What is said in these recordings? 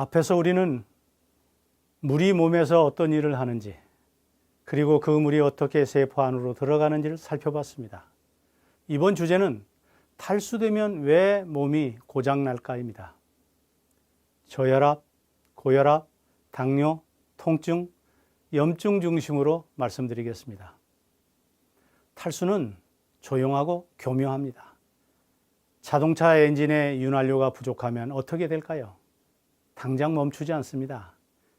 앞에서 우리는 물이 몸에서 어떤 일을 하는지, 그리고 그 물이 어떻게 세포 안으로 들어가는지를 살펴봤습니다. 이번 주제는 탈수되면 왜 몸이 고장날까입니다. 저혈압, 고혈압, 당뇨, 통증, 염증 중심으로 말씀드리겠습니다. 탈수는 조용하고 교묘합니다. 자동차 엔진의 윤활유가 부족하면 어떻게 될까요? 당장 멈추지 않습니다.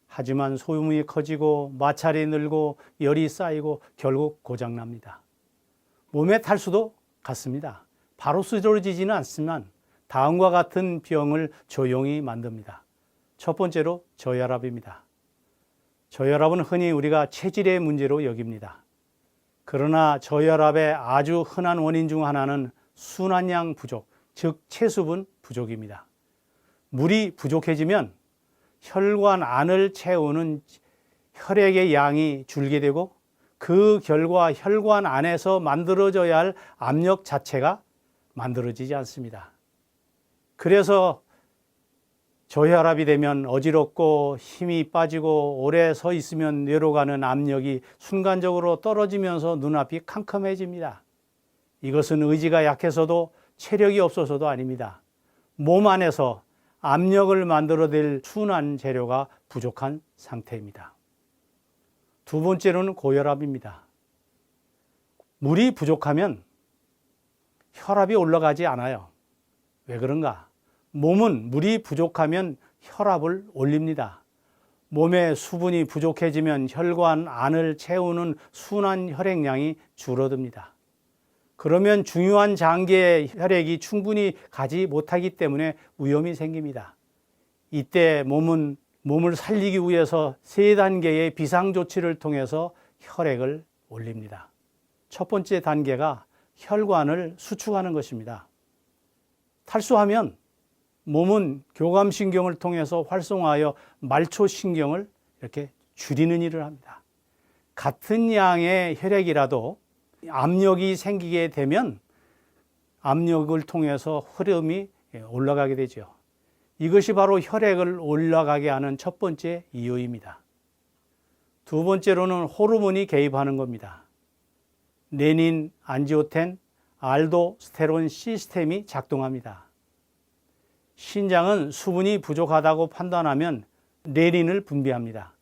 하지만 소음이 커지고 마찰이 늘고 열이 쌓이고 결국 고장납니다. 몸의 탈수도 같습니다. 바로 쓰러지지는 않지만 다음과 같은 병을 조용히 만듭니다. 첫 번째로 저혈압입니다. 저혈압은 흔히 우리가 체질의 문제로 여깁니다. 그러나 저혈압의 아주 흔한 원인 중 하나는 순환량 부족, 즉 체수분 부족입니다. 물이 부족해지면 혈관 안을 채우는 혈액의 양이 줄게 되고 그 결과 혈관 안에서 만들어져야 할 압력 자체가 만들어지지 않습니다. 그래서 저혈압이 되면 어지럽고 힘이 빠지고 오래 서 있으면 뇌로 가는 압력이 순간적으로 떨어지면서 눈앞이 캄캄해집니다. 이것은 의지가 약해서도 체력이 없어서도 아닙니다. 몸 안에서 압력을 만들어낼 순환 재료가 부족한 상태입니다. 두 번째로는 고혈압입니다. 물이 부족하면 혈압이 올라가지 않아요. 왜 그런가? 몸은 물이 부족하면 혈압을 올립니다. 몸에 수분이 부족해지면 혈관 안을 채우는 순환 혈액량이 줄어듭니다. 그러면 중요한 장기의 혈액이 충분히 가지 못하기 때문에 위험이 생깁니다. 이때 몸은 몸을 살리기 위해서 세 단계의 비상조치를 통해서 혈액을 올립니다. 첫 번째 단계가 혈관을 수축하는 것입니다. 탈수하면 몸은 교감신경을 통해서 활성화하여 말초신경을 이렇게 줄이는 일을 합니다. 같은 양의 혈액이라도 압력이 생기게 되면 압력을 통해서 흐름이 올라가게 되죠. 이것이 바로 혈액을 올라가게 하는 첫 번째 이유입니다. 두 번째로는 호르몬이 개입하는 겁니다. 레닌, 안지오텐, 알도스테론 시스템이 작동합니다. 신장은 수분이 부족하다고 판단하면 레닌을 분비합니다.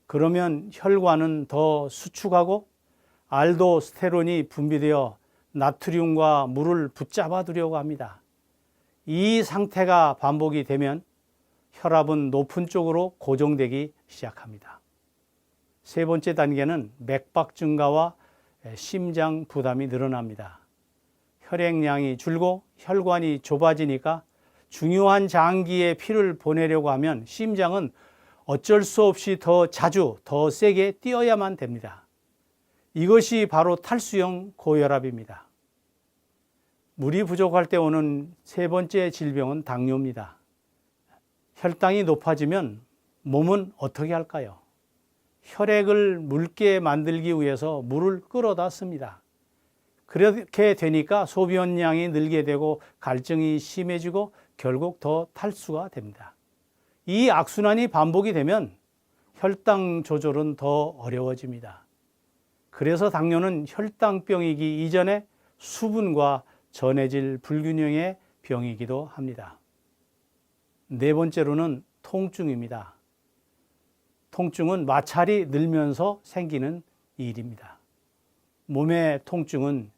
그러면 혈관은 더 수축하고 알도스테론이 분비되어 나트륨과 물을 붙잡아 두려고 합니다. 이 상태가 반복이 되면 혈압은 높은 쪽으로 고정되기 시작합니다. 세 번째 단계는 맥박 증가와 심장 부담이 늘어납니다. 혈액량이 줄고 혈관이 좁아지니까 중요한 장기에 피를 보내려고 하면 심장은 어쩔 수 없이 더 자주, 더 세게 뛰어야만 됩니다. 이것이 바로 탈수형 고혈압입니다. 물이 부족할 때 오는 세 번째 질병은 당뇨입니다. 혈당이 높아지면 몸은 어떻게 할까요? 혈액을 묽게 만들기 위해서 물을 끌어다 씁니다. 그렇게 되니까 소변량이 늘게 되고 갈증이 심해지고 결국 더 탈수가 됩니다. 이 악순환이 반복이 되면 혈당 조절은 더 어려워집니다. 그래서 당뇨는 혈당병이기 이전에 수분과 전해질 불균형의 병이기도 합니다. 네 번째로는 통증입니다. 통증은 마찰이 늘면서 생기는 일입니다. 몸의 통증은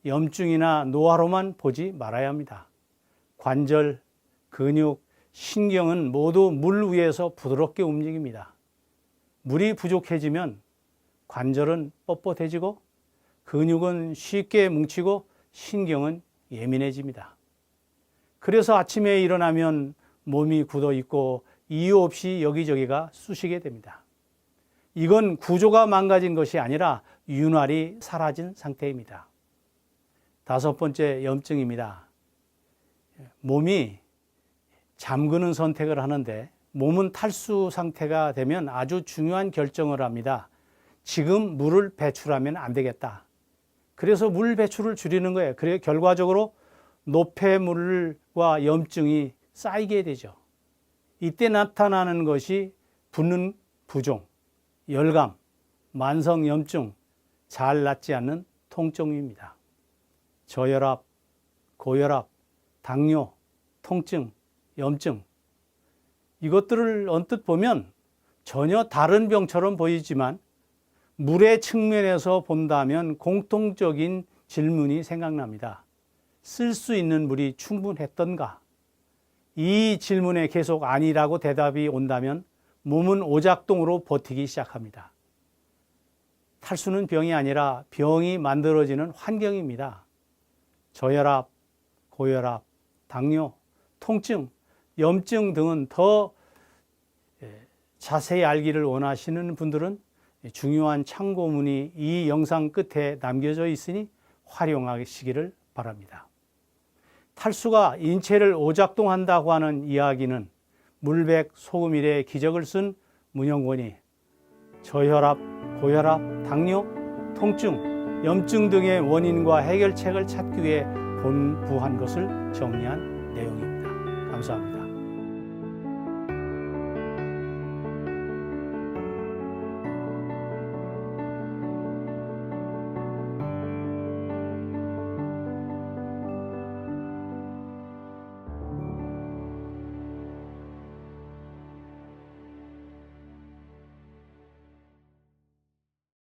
염증이나 노화로만 보지 말아야 합니다. 관절, 근육, 신경은 모두 물 위에서 부드럽게 움직입니다. 물이 부족해지면 관절은 뻣뻣해지고 근육은 쉽게 뭉치고 신경은 예민해집니다. 그래서 아침에 일어나면 몸이 굳어 있고 이유 없이 여기저기가 쑤시게 됩니다. 이건 구조가 망가진 것이 아니라 윤활이 사라진 상태입니다. 다섯 번째, 염증입니다. 몸이 잠그는 선택을 하는데 몸은 탈수 상태가 되면 아주 중요한 결정을 합니다. 지금 물을 배출하면 안 되겠다. 그래서 물 배출을 줄이는 거예요. 그래 결과적으로 노폐물과 염증이 쌓이게 되죠. 이때 나타나는 것이 붓는 부종, 열감, 만성염증, 잘 낫지 않는 통증입니다. 저혈압, 고혈압, 당뇨, 통증, 염증, 이것들을 언뜻 보면 전혀 다른 병처럼 보이지만 물의 측면에서 본다면 공통적인 질문이 생각납니다. 쓸 수 있는 물이 충분했던가? 이 질문에 계속 아니라고 대답이 온다면 몸은 오작동으로 버티기 시작합니다. 탈수는 병이 아니라 병이 만들어지는 환경입니다. 저혈압, 고혈압, 당뇨, 통증, 염증 등은 더 자세히 알기를 원하시는 분들은 중요한 참고문이 이 영상 끝에 남겨져 있으니 활용하시기를 바랍니다. 탈수가 인체를 오작동한다고 하는 이야기는 물백 소금일의 기적을 쓴 문형권이 저혈압, 고혈압, 당뇨, 통증, 염증 등의 원인과 해결책을 찾기 위해 본부한 것을 정리한 내용입니다. 감사합니다.